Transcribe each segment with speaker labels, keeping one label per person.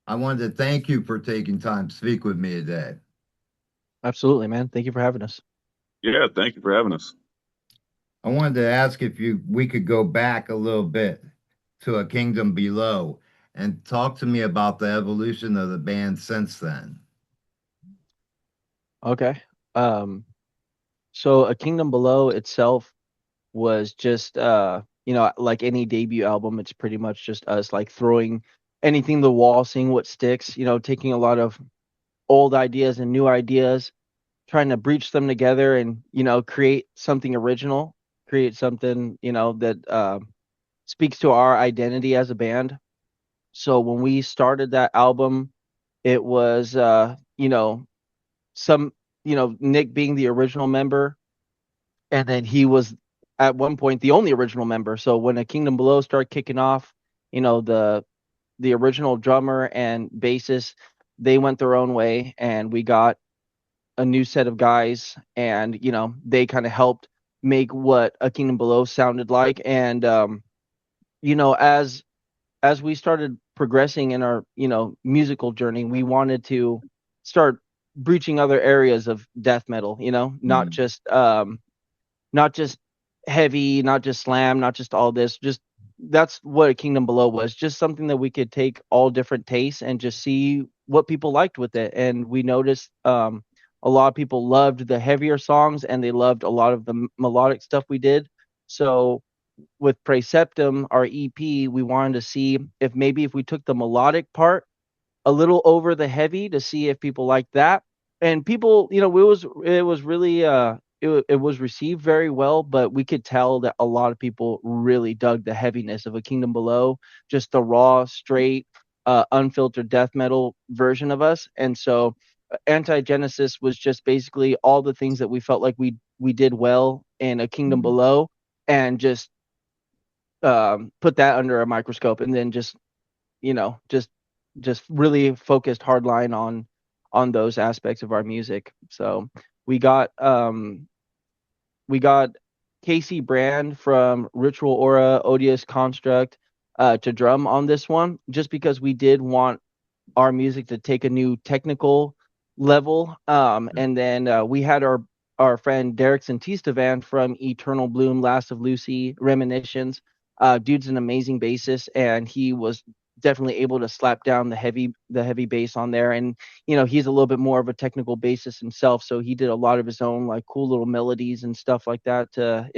Speaker 1: I wanted to thank you for taking time to speak with me today.
Speaker 2: Absolutely, man. Thank you for having us.
Speaker 3: Yeah, thank you for having us.
Speaker 1: I wanted to ask if you we could go back a little bit to A Kingdom Below and talk to me about the evolution of the band since then.
Speaker 2: Okay. Um, so A Kingdom Below itself was just like any debut album, it's pretty much just us like throwing anything to the wall, seeing what sticks, taking a lot of old ideas and new ideas, trying to breach them together and, create something original, create something, that speaks to our identity as a band. So when we started that album, it was some Nick being the original member, and then he was at one point the only original member. So when a Kingdom Below started kicking off, the original drummer and bassist, they went their own way, and we got a new set of guys, and they kind of helped make what a Kingdom Below sounded like. And you know as as we started progressing in our musical journey, we wanted to start breaching other areas of death metal,
Speaker 1: Mm.
Speaker 2: not just heavy, not just slam, not just all this. Just that's what a Kingdom Below was. Just something that we could take all different tastes and just see what people liked with it. And we noticed a lot of people loved the heavier songs, and they loved a lot of the melodic stuff we did. So with Preceptum, our EP, we wanted to see if maybe if we took the melodic part a little over the heavy to see if people like that. And people, it was really it was received very well, but we could tell that a lot of people really dug the heaviness of a Kingdom Below, just the raw, straight, unfiltered death metal version of us. And so Antigenesis was just basically all the things that we felt like we did well in a Kingdom
Speaker 1: Mhm.
Speaker 2: Below, and just put that under a microscope, and then just you know just just really focused hardline on those aspects of our music. So we got um we got Casey Brand from Ritual Aura Odious Construct to drum on this one, just because we did want our music to take a new technical level. And then we had our friend Derek Santistevan from Eternal Bloom, Last of Lucy, Reminiscence. Dude's an amazing bassist, and he was definitely able to slap down the heavy bass on there. And he's a little bit more of a technical bassist himself, so he did a lot of his own like cool little melodies and stuff like that to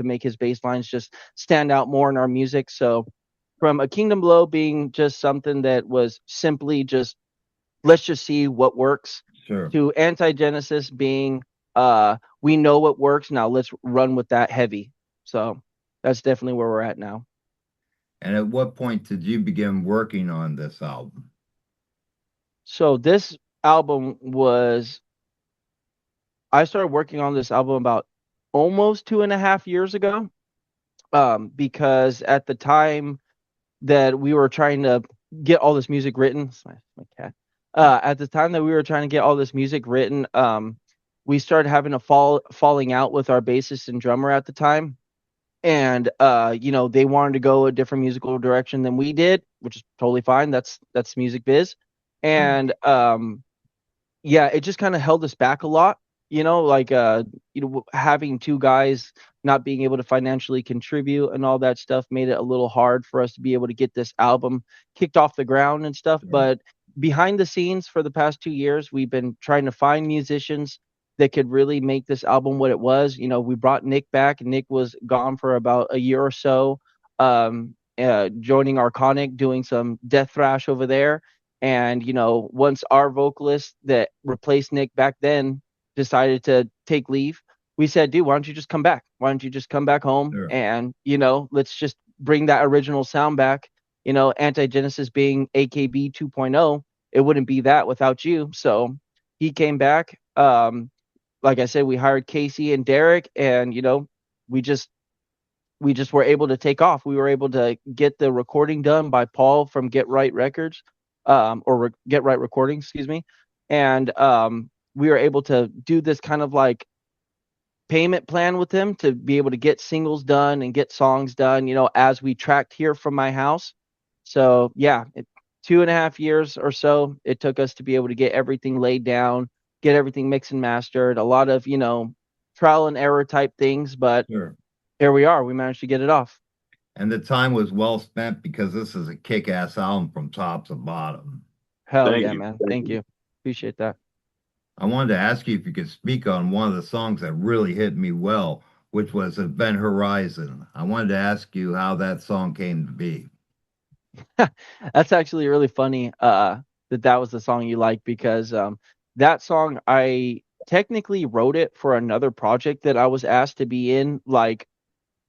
Speaker 2: make his bass lines just stand out more in our music. So from a Kingdom Blow being just something that was simply just let's just see what works,
Speaker 1: Sure.
Speaker 2: to Anti-Genesis being we know what works, now let's run with that heavy. So that's definitely where we're at now.
Speaker 1: And at what point did you begin working on this album?
Speaker 2: So this album was I started working on this album about almost 2.5 years ago, because at the time that we were trying to get all this music written. My cat. At the time that we were trying to get all this music written, we started having a falling out with our bassist and drummer at the time, and they wanted to go a different musical direction than we did, which is totally fine. That's music biz,
Speaker 1: Mm.
Speaker 2: and yeah, it just kind of held us back a lot. Like having two guys not being able to financially contribute and all that stuff made it a little hard for us to be able to get this album kicked off the ground and stuff.
Speaker 1: Sure.
Speaker 2: But behind the scenes for the past 2 years, we've been trying to find musicians that could really make this album what it was. We brought Nick back. Nick was gone for about a year or so, joining Arconic, doing some death thrash over there. And once our vocalist that replaced Nick back then decided to take leave, we said, dude, why don't you just come back? Why don't you just come back home,
Speaker 1: Sure.
Speaker 2: and let's just bring that original sound back. Anti-Genesis being AKB 2.0, it wouldn't be that without you. So he came back. Like I said, we hired Casey and Derek, and we just we just were able to take off. We were able to get the recording done by Paul from Get Right Records, Get Right Recording, excuse me, and we were able to do this kind of like payment plan with him to be able to get singles done and get songs done. As we tracked here from my house. So yeah, 2.5 years or so it took us to be able to get everything laid down, get everything mixed and mastered. A lot of, trial and error type things, but
Speaker 1: Sure.
Speaker 2: here we are. We managed to get it off.
Speaker 1: And the time was well spent because this is a kick-ass album from top to bottom.
Speaker 2: Hell
Speaker 3: Thank
Speaker 2: yeah,
Speaker 3: you.
Speaker 2: man.
Speaker 3: Thank
Speaker 2: Thank
Speaker 3: you.
Speaker 2: you. Appreciate that.
Speaker 1: I wanted to ask you if you could speak on one of the songs that really hit me well, which was Event Horizon. I wanted to ask you how that song came to be.
Speaker 2: That's actually really funny that was the song you like because that song I technically wrote it for another project that I was asked to be in, like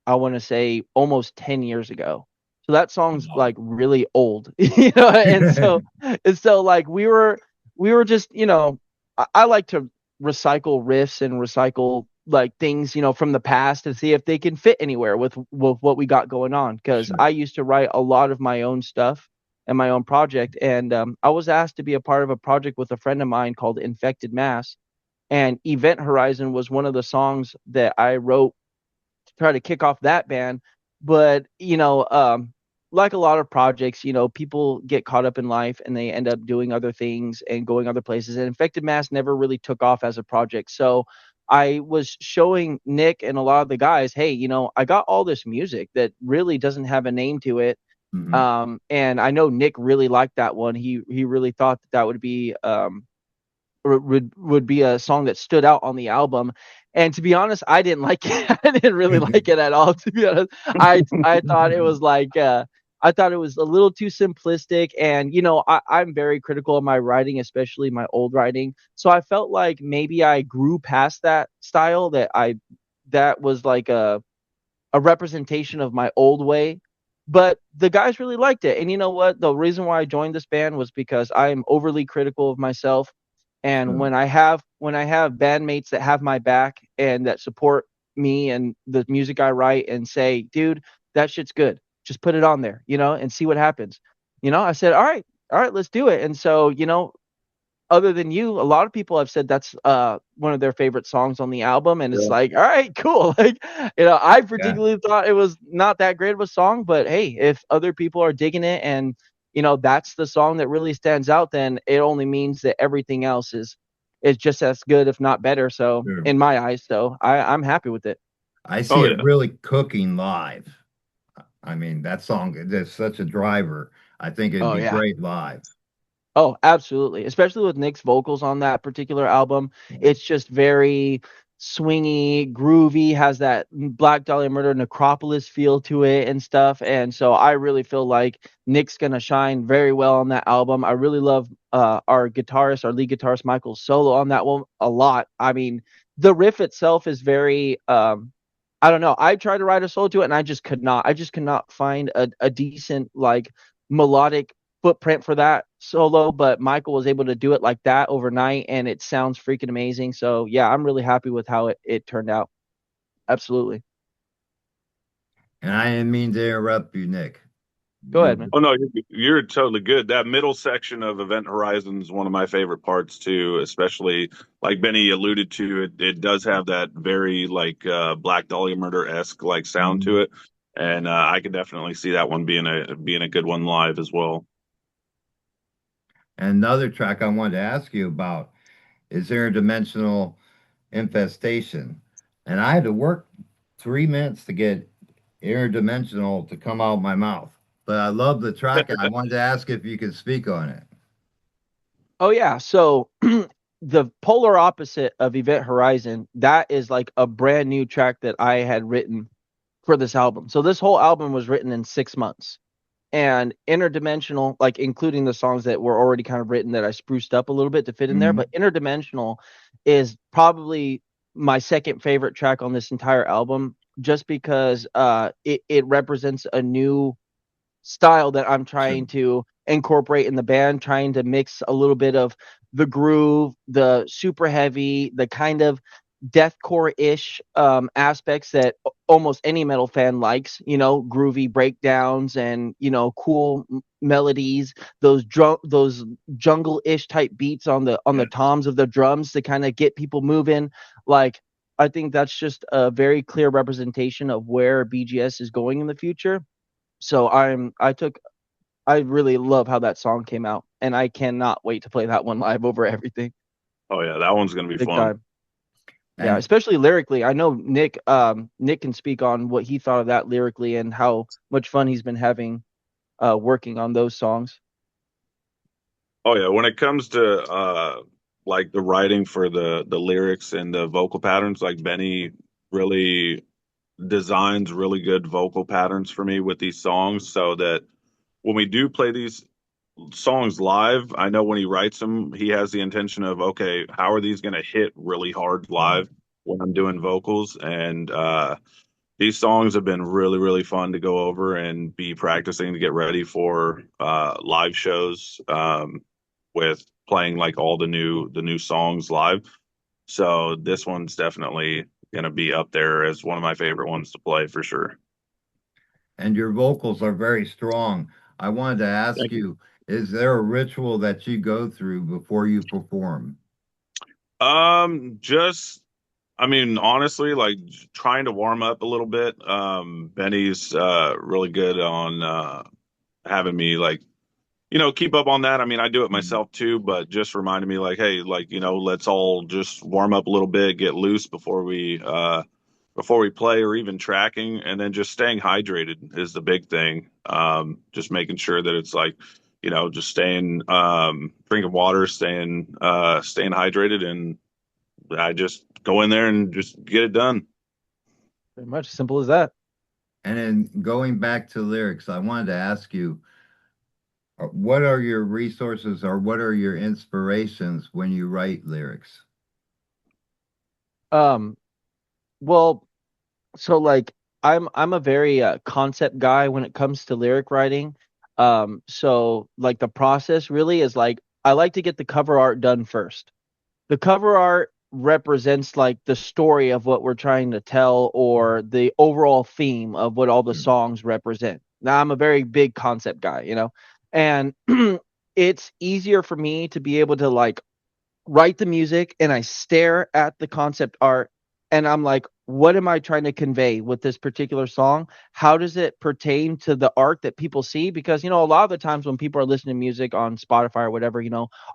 Speaker 2: I want to say almost 10 years ago. So that song's
Speaker 1: Wow.
Speaker 2: like really old, and so like we were just, I like to recycle riffs and recycle like things, from the past and see if they can fit anywhere with what we got going on. Because
Speaker 1: Sure.
Speaker 2: I used to write a lot of my own stuff and my own project, and I was asked to be a part of a project with a friend of mine called Infected Mass, and Event Horizon was one of the songs that I wrote to try to kick off that band. But like a lot of projects, people get caught up in life and they end up doing other things and going other places. And Infected Mass never really took off as a project. So I was showing Nick and a lot of the guys, hey, I got all this music that really doesn't have a name to it.
Speaker 1: Mhm.
Speaker 2: And I know Nick really liked that one. He really thought that would be would be a song that stood out on the album. And to be honest, I didn't like it. I didn't really like it at all. To be honest, I thought it was like I thought it was a little too simplistic. And I'm very critical of my writing, especially my old writing. So I felt like maybe I grew past that style that was like a representation of my old way. But the guys really liked it. And you know what? The reason why I joined this band was because I am overly critical of myself. And
Speaker 1: Sure.
Speaker 2: when I have bandmates that have my back and that support me and the music I write and say, dude, that shit's good. Just put it on there, and see what happens. I said, all right, let's do it. And so, other than you, a lot of people have said that's one of their favorite songs on the album, and it's
Speaker 3: Yeah.
Speaker 2: like, all right, cool. Like, I
Speaker 1: Yeah,
Speaker 2: particularly thought it was not that great of a song, but hey, if other people are digging it and that's the song that really stands out, then it only means that everything else is just as good, if not better. So
Speaker 1: sure.
Speaker 2: in my eyes, so I'm happy with it.
Speaker 1: I see
Speaker 3: Oh
Speaker 1: it
Speaker 3: yeah.
Speaker 1: really cooking live. I mean, that song is such a driver. I think it'd
Speaker 2: Oh
Speaker 1: be
Speaker 2: yeah.
Speaker 1: great live.
Speaker 2: Oh, absolutely. Especially with Nick's vocals on that particular album. It's just very swingy, groovy, has that Black Dahlia Murder Necropolis feel to it and stuff. And so I really feel like Nick's gonna shine very well on that album. I really love our lead guitarist Michael's solo on that one a lot. I mean, the riff itself is very I don't know. I tried to write a solo to it and I just could not find a decent like melodic footprint for that solo, but Michael was able to do it like that overnight, and it sounds freaking amazing. So yeah, I'm really happy with how it turned out. Absolutely.
Speaker 1: And I didn't mean to interrupt you, Nick.
Speaker 2: Go
Speaker 1: You
Speaker 2: ahead, man.
Speaker 3: Oh no, you're totally good. That middle section of Event Horizon is one of my favorite parts too, especially like Benny alluded to. It does have that very like Black Dahlia Murder-esque like sound
Speaker 1: Mhm.
Speaker 3: to it, and I could definitely see that one being a good one live as well.
Speaker 1: And another track I wanted to ask you about is Interdimensional Infestation. And I had to work 3 minutes to get interdimensional to come out my mouth. But I love the track, and I wanted to ask if you could speak on it.
Speaker 2: Oh yeah. So the polar opposite of Event Horizon, that is like a brand new track that I had written for this album. So this whole album was written in 6 months. And interdimensional, like including the songs that were already kind of written that I spruced up a little bit to fit in there,
Speaker 1: Mhm.
Speaker 2: but interdimensional is probably my second favorite track on this entire album, just because it represents a new style that I'm
Speaker 1: Sure.
Speaker 2: trying to incorporate in the band, trying to mix a little bit of the groove, the super heavy, the kind of deathcore-ish aspects that almost any metal fan likes, groovy breakdowns and, cool melodies, those jungle-ish type beats on the
Speaker 1: Yeah.
Speaker 2: toms of the drums to kind of get people moving. Like, I think that's just a very clear representation of where BGS is going in the future. So I took I really love how that song came out, and I cannot wait to play that one live over everything.
Speaker 3: Oh yeah, that one's gonna be
Speaker 2: Big
Speaker 3: fun.
Speaker 2: time. Yeah,
Speaker 1: And
Speaker 2: especially lyrically. I know Nick can speak on what he thought of that lyrically and how much fun he's been having working on those songs.
Speaker 3: Oh yeah, when it comes to like the writing for the lyrics and the vocal patterns, like Benny really designs really good vocal patterns for me with these songs, so that when we do play these songs live, I know when he writes them, he has the intention of, okay, how are these going to hit really hard
Speaker 1: right.
Speaker 3: live when I'm doing vocals? And these songs have been really, really fun to go over and be practicing to get ready for live shows with playing like all the new songs live. So this one's definitely going to be up there as one of my favorite ones to play for sure.
Speaker 1: And your vocals are very strong. I wanted to ask
Speaker 3: Thank you.
Speaker 1: you, is there a ritual that you go through before you perform?
Speaker 3: Just I mean, honestly, like trying to warm up a little bit. Benny's really good on having me like, keep up on that. I mean, I do it
Speaker 1: Mhm.
Speaker 3: myself too, but just reminding me like, hey, like, let's all just warm up a little bit, get loose before we play or even tracking, and then just staying hydrated is the big thing. Just making sure that it's like, just staying drinking water, staying hydrated, and I just go in there and just get it done.
Speaker 2: Pretty much simple as that.
Speaker 1: And then going back to lyrics, I wanted to ask you, what are your resources or what are your inspirations when you write lyrics?
Speaker 2: Um, well, so like I'm a very concept guy when it comes to lyric writing. So like the process really is like I like to get the cover art done first. The cover art represents like the story of what we're trying to tell or the overall theme of what all the
Speaker 1: Mm.
Speaker 2: songs represent. Now I'm a very big concept guy, and it's easier for me to be able to like write the music and I stare at the concept art and I'm like, what am I trying to convey with this particular song? How does it pertain to the art that people see? Because, a lot of the times when people are listening to music on Spotify or whatever,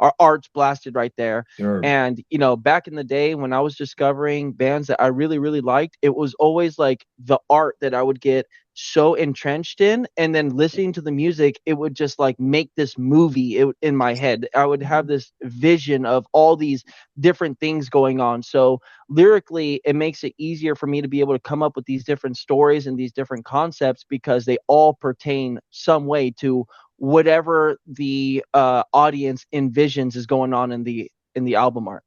Speaker 2: our art's blasted right there.
Speaker 1: Sure.
Speaker 2: And, back in the day when I was discovering bands that I really, really liked, it was always like the art that I would get so entrenched in. And then listening to the music, it would just like make this movie in my head. I would have
Speaker 1: Mhm.
Speaker 2: this vision of all these different things going on. So lyrically, it makes it easier for me to be able to come up with these different stories and these different concepts because they all pertain some way to whatever the audience envisions is going on in the album art.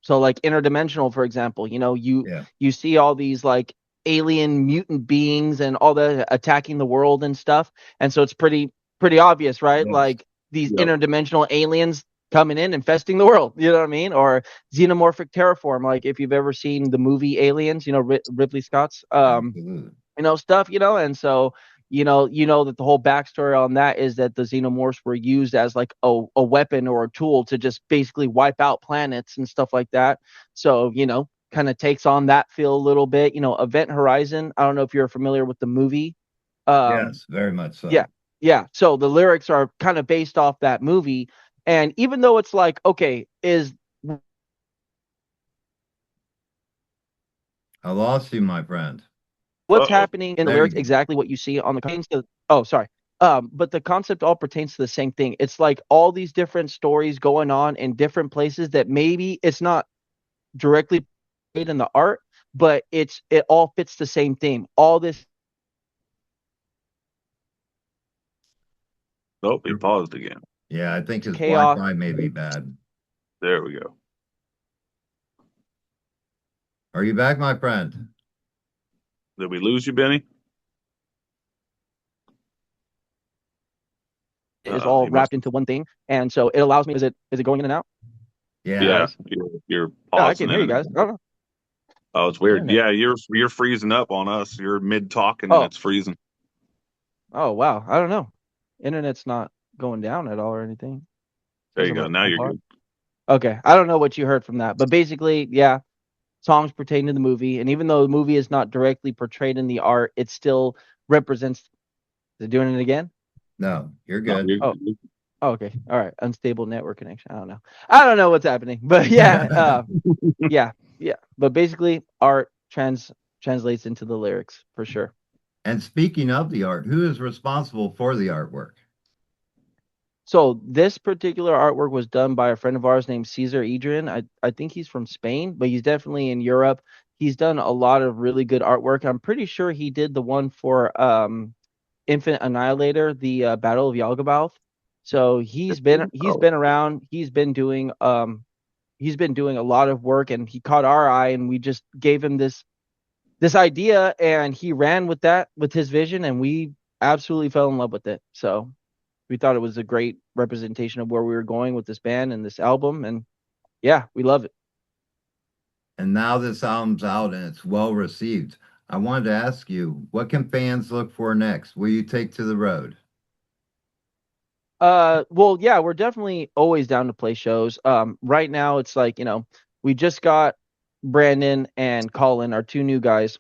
Speaker 2: So like interdimensional, for example,
Speaker 1: Yeah.
Speaker 2: you see all these like alien mutant beings and all the attacking the world and stuff. And so it's pretty obvious, right?
Speaker 1: Yes.
Speaker 2: Like these
Speaker 3: Yep.
Speaker 2: interdimensional aliens coming in infesting the world, you know what I mean? Or xenomorphic terraform, like if you've ever seen the movie Aliens, Ridley Scott's
Speaker 1: Absolutely.
Speaker 2: stuff, and so you know that the whole backstory on that is that the xenomorphs were used as like a weapon or a tool to just basically wipe out planets and stuff like that. So kind of takes on that feel a little bit. Event Horizon, I don't know if you're familiar with the movie. um
Speaker 1: Yes, very much
Speaker 2: yeah,
Speaker 1: so.
Speaker 2: yeah, so the lyrics are kind of based off that movie. And even though it's like, okay, is
Speaker 1: I lost you, my friend.
Speaker 2: what's
Speaker 3: Uh-oh.
Speaker 2: happening in the
Speaker 1: There you
Speaker 2: lyrics
Speaker 1: go.
Speaker 2: exactly what you see on the contains to, oh, sorry. But the concept all pertains to the same thing. It's like all these different stories going on in different places that maybe it's not directly played in the art, but it all fits the same theme. All this
Speaker 3: Nope, he paused again.
Speaker 1: Yeah, I think his
Speaker 2: chaos.
Speaker 1: Wi-Fi may be bad.
Speaker 3: There we go.
Speaker 1: Are you back, my friend?
Speaker 3: Did we lose you, Benny?
Speaker 2: Is
Speaker 3: Uh-oh,
Speaker 2: all
Speaker 3: he must
Speaker 2: wrapped
Speaker 3: have.
Speaker 2: into one thing, and so it allows me. Is it going in and out?
Speaker 1: Yeah.
Speaker 3: Yeah,
Speaker 2: Guys,
Speaker 3: you're
Speaker 2: yeah, I
Speaker 3: pausing
Speaker 2: can hear
Speaker 3: in
Speaker 2: you
Speaker 3: and
Speaker 2: guys.
Speaker 3: out.
Speaker 2: I don't know.
Speaker 3: Oh, it's weird.
Speaker 2: Internet.
Speaker 3: Yeah, you're freezing up on us. You're mid talking and
Speaker 2: Oh,
Speaker 3: it's freezing.
Speaker 2: oh, wow. I don't know. Internet's not going down at all or anything.
Speaker 3: There
Speaker 2: Says
Speaker 3: you
Speaker 2: I'm
Speaker 3: go.
Speaker 2: at
Speaker 3: Now
Speaker 2: full
Speaker 3: you're
Speaker 2: bar.
Speaker 3: good.
Speaker 2: Okay, I don't know what you heard from that, but basically, yeah, songs pertain to the movie, and even though the movie is not directly portrayed in the art, it still represents. Is it doing it again?
Speaker 1: No, you're
Speaker 3: No,
Speaker 1: good.
Speaker 2: Oh, okay. All right. Unstable network connection. I don't know what's happening, but yeah, yeah, yeah. But basically, art translates into the lyrics for sure.
Speaker 1: And speaking of the art, who is responsible for the artwork?
Speaker 2: So this particular artwork was done by a friend of ours named Caesar Adrian. I think he's from Spain, but he's definitely in Europe. He's done a lot of really good artwork. I'm pretty sure he did the one for Infant Annihilator, the Battle of Yalgaboth. So he's
Speaker 3: oh,
Speaker 2: been around. He's been doing a lot of work, and he caught our eye, and we just gave him this idea, and he ran with that with his vision, and we absolutely fell in love with it. So we thought it was a great representation of where we were going with this band and this album, and yeah, we love it.
Speaker 1: And now this album's out and it's well received. I wanted to ask you, what can fans look for next? Will you take to the road?
Speaker 2: Well, yeah, we're definitely always down to play shows. Right now it's like, we just got Brandon and Colin, our two new guys,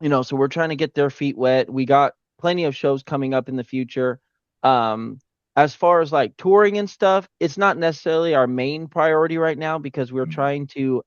Speaker 2: so we're trying to get their feet wet. We got plenty of shows coming up in the future. Um, as far as like touring and stuff, it's not necessarily our main priority right now because we're trying to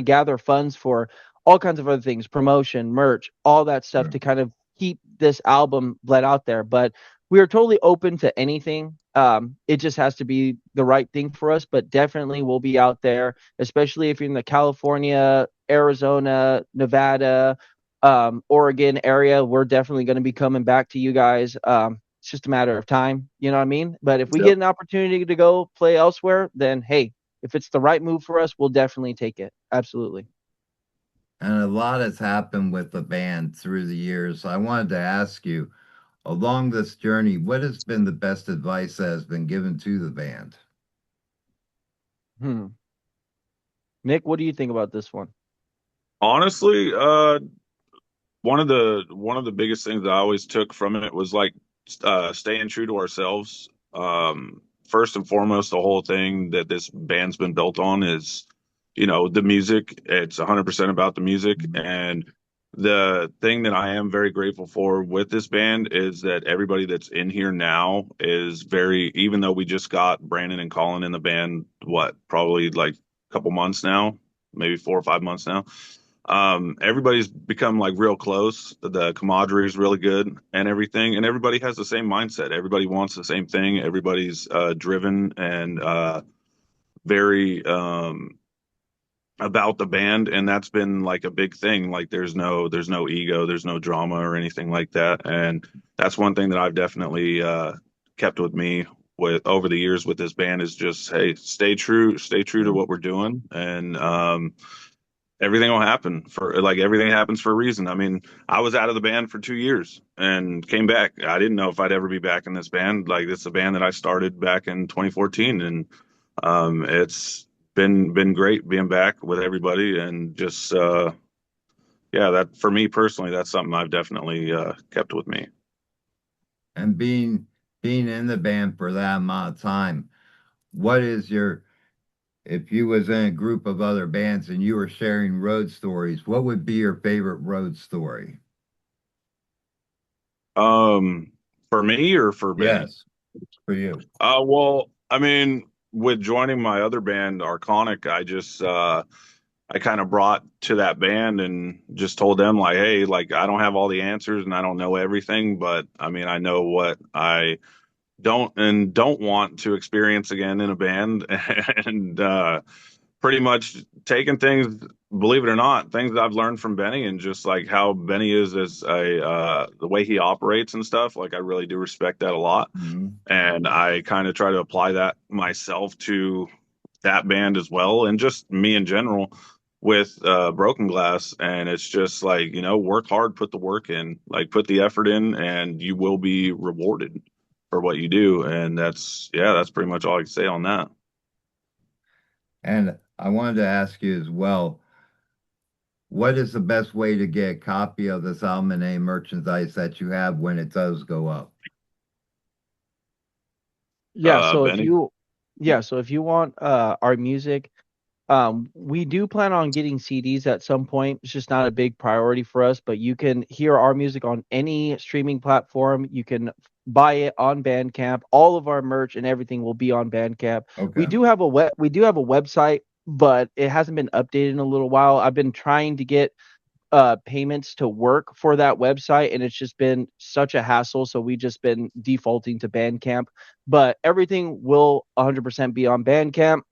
Speaker 2: gather funds for all kinds of other things, promotion, merch, all that stuff
Speaker 1: Sure.
Speaker 2: to kind of keep this album bled out there. But we are totally open to anything. It just has to be the right thing for us. But definitely we'll be out there, especially if you're in the California, Arizona, Nevada, Oregon area. We're definitely going to be coming back to you guys. It's just a matter of time, you know what I mean? But if we
Speaker 3: yep.
Speaker 2: get an opportunity to go play elsewhere, then hey, if it's the right move for us, we'll definitely take it. Absolutely.
Speaker 1: And a lot has happened with the band through the years. So I wanted to ask you, along this journey, what has been the best advice that has been given to the band?
Speaker 2: Hmm. Nick, what do you think about this one?
Speaker 3: Honestly, one of the biggest things I always took from it was like staying true to ourselves. First and foremost, the whole thing that this band's been built on is, the music. It's 100% about the music. And the thing that I am very grateful for with this band is that everybody that's in here now is very, even though we just got Brandon and Colin in the band, what, probably like a couple months now, maybe 4 or 5 months now. Everybody's become like real close. The camaraderie is really good and everything, and everybody has the same mindset. Everybody wants the same thing. Everybody's driven and very about the band, and that's been like a big thing. Like there's no ego, there's no drama or anything like that, and that's one thing that I've definitely kept with me with over the years with this band is just, hey, stay true to what we're doing, and everything will happen for like everything happens for a reason. I mean, I was out of the band for 2 years and came back. I didn't know if I'd ever be back in this band. Like it's a band that I started back in 2014, and it's been great being back with everybody and just yeah, that for me personally, that's something I've definitely kept with me.
Speaker 1: And being in the band for that amount of time, what is your if you was in a group of other bands and you were sharing road stories, what would be your favorite road story?
Speaker 3: Um, for me or for Benny?
Speaker 1: Yes, for you.
Speaker 3: Well, I mean, with joining my other band, Arconic, I kind of brought to that band and just told them like, hey, like I don't have all the answers and I don't know everything, but I mean, I know what I don't want to experience again in a band, and pretty much taking things, believe it or not, things that I've learned from Benny and just like how Benny is as a the way he operates and stuff. Like I really do respect that a lot,
Speaker 1: Mhm.
Speaker 3: and I kind of try to apply that myself to that band as well, and just me in general with Broken Glass. And it's just like, work hard, put the work in, like put the effort in, and you will be rewarded for what you do. And that's pretty much all I can say on that.
Speaker 1: And I wanted to ask you as well, what is the best way to get a copy of this album and any merchandise that you have when it does go up?
Speaker 2: Yeah,
Speaker 3: Benny.
Speaker 2: so if you want our music, We do plan on getting CDs at some point. It's just not a big priority for us, but you can hear our music on any streaming platform. You can buy it on Bandcamp. All of our merch and everything will be on Bandcamp.
Speaker 1: Okay.
Speaker 2: We do have a website, but it hasn't been updated in a little while. I've been trying to get payments to work for that website, and it's just been such a hassle, so we just been defaulting to Bandcamp. But everything will 100% be on Bandcamp,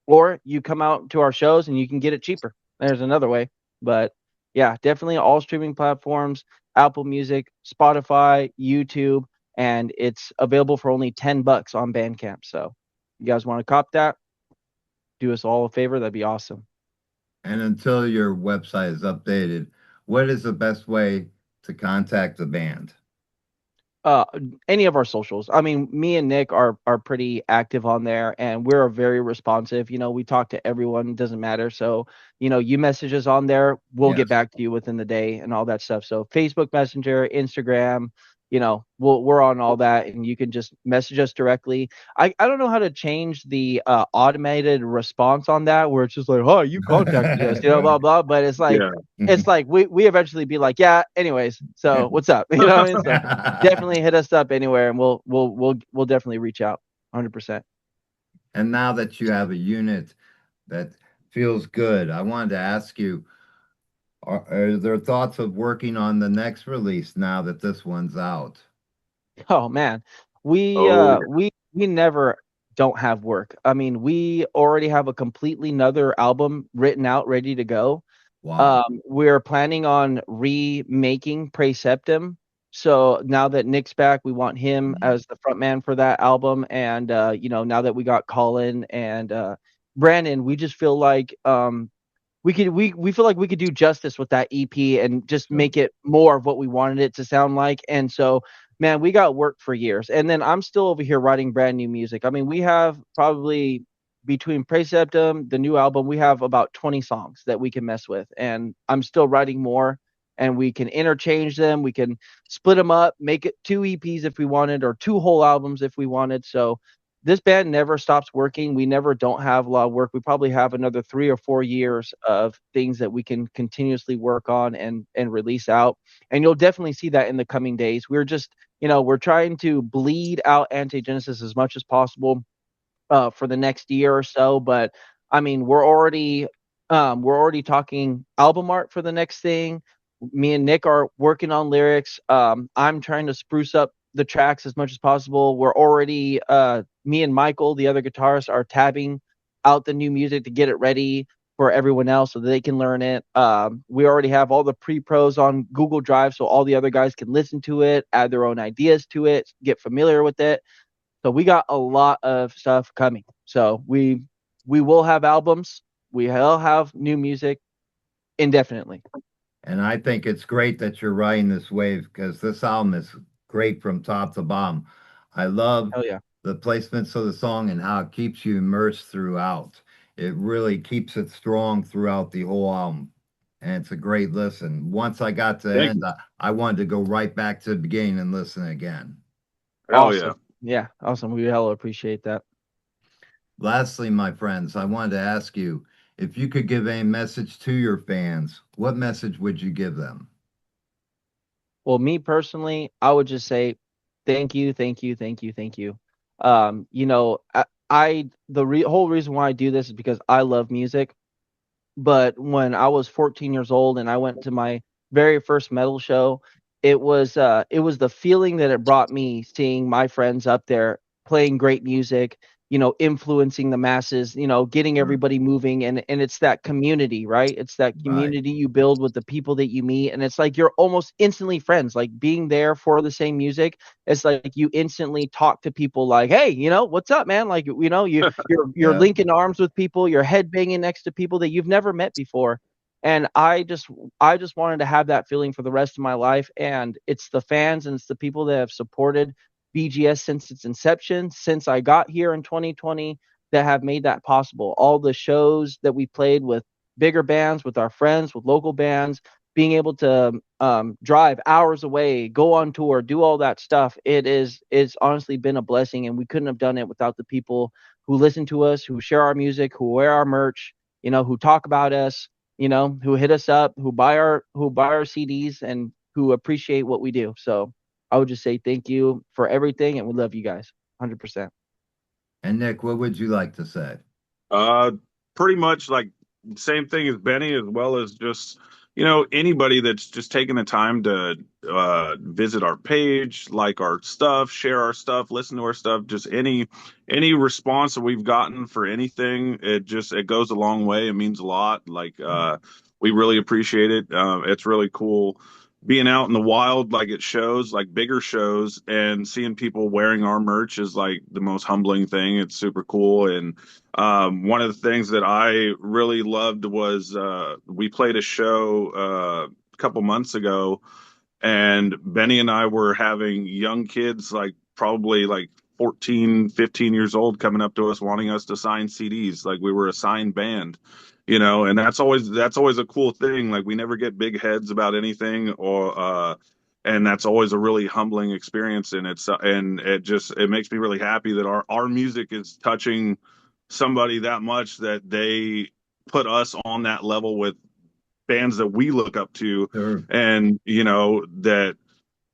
Speaker 2: or you come out to our shows and you can get it cheaper. There's another way. But yeah, definitely all streaming platforms, Apple Music, Spotify, YouTube, and it's available for only $10 on Bandcamp. So you guys want to cop that? Do us all a favor. That'd be awesome.
Speaker 1: And until your website is updated, what is the best way to contact the band?
Speaker 2: uh any of our socials. I mean, me and Nick are pretty active on there, and we're very responsive. We talk to everyone, doesn't matter. So you message us on there, we'll get
Speaker 1: Yes.
Speaker 2: back to you within the day and all that stuff. So Facebook Messenger, Instagram, we're on all that, and you can just message us directly. I don't know how to change the automated response on that, where it's just like, oh, you contacted us, blah
Speaker 1: Right.
Speaker 2: blah, but it's like,
Speaker 3: Yeah.
Speaker 2: we eventually be like, yeah, anyways, so what's up? You know what I mean? So definitely hit us up anywhere, and we'll definitely reach out 100%.
Speaker 1: And now that you have a unit that feels good, I wanted to ask you, are there thoughts of working on the next release now that this one's out?
Speaker 2: Oh man, we
Speaker 3: Oh,
Speaker 2: uh we we never don't have work. I mean, we already have a completely another album written out, ready to go.
Speaker 1: Wow.
Speaker 2: We're planning on remaking Preceptum. So now that Nick's back, we want him
Speaker 1: Mhm.
Speaker 2: as the front man for that album. And now that we got Colin and Brandon, we just feel like we feel like we could do justice with that EP and just
Speaker 1: So,
Speaker 2: make it more of what we wanted it to sound like. And so, man, we got work for years. And then I'm still over here writing brand new music. I mean, we have probably between Preceptum, the new album, we have about 20 songs that we can mess with. And I'm still writing more, and we can interchange them. We can split them up, make it two EPs if we wanted, or two whole albums if we wanted. So this band never stops working. We never don't have a lot of work. We probably have another 3 or 4 years of things that we can continuously work on and release out. And you'll definitely see that in the coming days. We're just, we're trying to bleed out Antigenesis as much as possible for the next year or so. But I mean, we're already talking album art for the next thing. Me and Nick are working on lyrics. I'm trying to spruce up the tracks as much as possible. We're already me and Michael, the other guitarist, are tabbing out the new music to get it ready for everyone else so that they can learn it. We already have all the pre-pros on Google Drive, so all the other guys can listen to it, add their own ideas to it, get familiar with it. So we got a lot of stuff coming. So we will have albums. We will have new music indefinitely.
Speaker 1: and I think it's great that you're riding this wave because this album is great from top to bottom. I love
Speaker 2: Hell yeah.
Speaker 1: the placements of the song and how it keeps you immersed throughout. It really keeps it strong throughout the whole album. And it's a great listen. Once I got to the
Speaker 3: thank
Speaker 1: end,
Speaker 3: you.
Speaker 1: I wanted to go right back to the beginning and listen again.
Speaker 3: Hell yeah.
Speaker 2: Awesome. Yeah, awesome. We hella appreciate that.
Speaker 1: Lastly, my friends, I wanted to ask you if you could give a message to your fans, what message would you give them?
Speaker 2: Well, me personally, I would just say thank you, thank you, thank you, thank you. The whole reason why I do this is because I love music. But when I was 14 years old and I went to my very first metal show, it was the feeling that it brought me, seeing my friends up there playing great music, influencing the masses, getting
Speaker 1: Sure.
Speaker 2: everybody moving, and it's that community, right? It's that
Speaker 1: Right.
Speaker 2: community you build with the people that you meet, and it's like you're almost instantly friends. Like being there for the same music, it's like you instantly talk to people like, hey, what's up, man? Like, you're
Speaker 1: Yeah.
Speaker 2: linking arms with people, you're head banging next to people that you've never met before. And I just wanted to have that feeling for the rest of my life. And it's the fans and it's the people that have supported BGS since its inception, since I got here in 2020, that have made that possible. All the shows that we played with bigger bands, with our friends, with local bands, being able to drive hours away, go on tour, do all that stuff. It's honestly been a blessing, and we couldn't have done it without the people who listen to us, who share our music, who wear our merch. who talk about us, who hit us up, who buy our CDs, and who appreciate what we do. So I would just say thank you for everything, and we love you guys 100%.
Speaker 1: And Nick, what would you like to say?
Speaker 3: Uh, Pretty much like same thing as Benny, as well as just anybody that's just taking the time to visit our page, like our stuff, share our stuff, listen to our stuff. Just any response that we've gotten for anything, it goes a long way. It means a lot. Like we really appreciate it. It's really cool being out in the wild, like at shows, like bigger shows, and seeing people wearing our merch is like the most humbling thing. It's super cool. And one of the things that I really loved was we played a show a couple months ago, and Benny and I were having young kids, like probably like 14, 15 years old, coming up to us wanting us to sign CDs. Like we were a signed band, and that's always a cool thing. Like we never get big heads about anything, or and that's always a really humbling experience. And it makes me really happy that our music is touching somebody that much, that they put us on that level with bands that we look up to.
Speaker 1: Sure.
Speaker 3: And that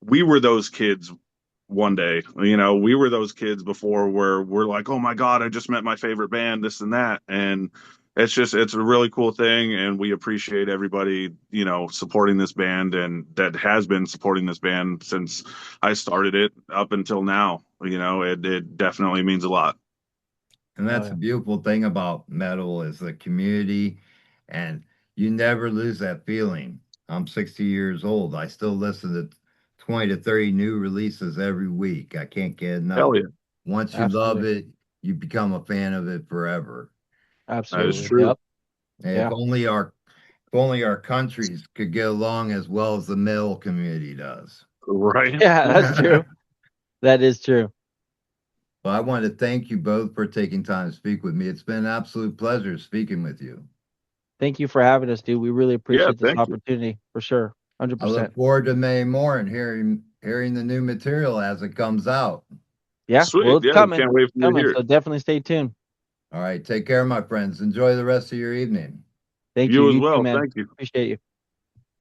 Speaker 3: we were those kids one day. We were those kids before, where we're like, oh my god, I just met my favorite band, this and that. And it's a really cool thing, and we appreciate everybody supporting this band, and that has been supporting this band since I started it up until now. It definitely means a lot.
Speaker 1: And that's
Speaker 2: yeah.
Speaker 1: the beautiful thing about metal is the community, and you never lose that feeling. I'm 60 years old. I still listen to 20 to 30 new releases every week. I can't get enough.
Speaker 3: Hell yeah,
Speaker 1: Once you love
Speaker 2: Absolutely.
Speaker 1: it, you become a fan of it forever.
Speaker 3: that is
Speaker 2: Absolutely.
Speaker 3: true.
Speaker 2: Yep.
Speaker 1: And
Speaker 2: Yeah.
Speaker 1: if only our countries could get along as well as the metal community does.
Speaker 3: Right.
Speaker 2: Yeah, that's true. That is true.
Speaker 1: Well, I want to thank you both for taking time to speak with me. It's been an absolute pleasure speaking with you.
Speaker 2: Thank you for having us, dude. We really
Speaker 3: Yeah,
Speaker 2: appreciate this
Speaker 3: thank you.
Speaker 2: opportunity for sure.
Speaker 1: I
Speaker 2: 100%.
Speaker 1: look forward to many more and hearing the new material as it comes out.
Speaker 2: Yeah. Well,
Speaker 3: Sweet.
Speaker 2: it's
Speaker 3: Yeah,
Speaker 2: coming.
Speaker 3: can't wait for you to hear
Speaker 2: So
Speaker 3: it.
Speaker 2: definitely stay tuned.
Speaker 1: All right, take care, my friends. Enjoy the rest of your evening.
Speaker 2: Thank you.
Speaker 3: You as
Speaker 2: You too,
Speaker 3: well.
Speaker 2: man.
Speaker 3: Thank you.
Speaker 2: Appreciate you.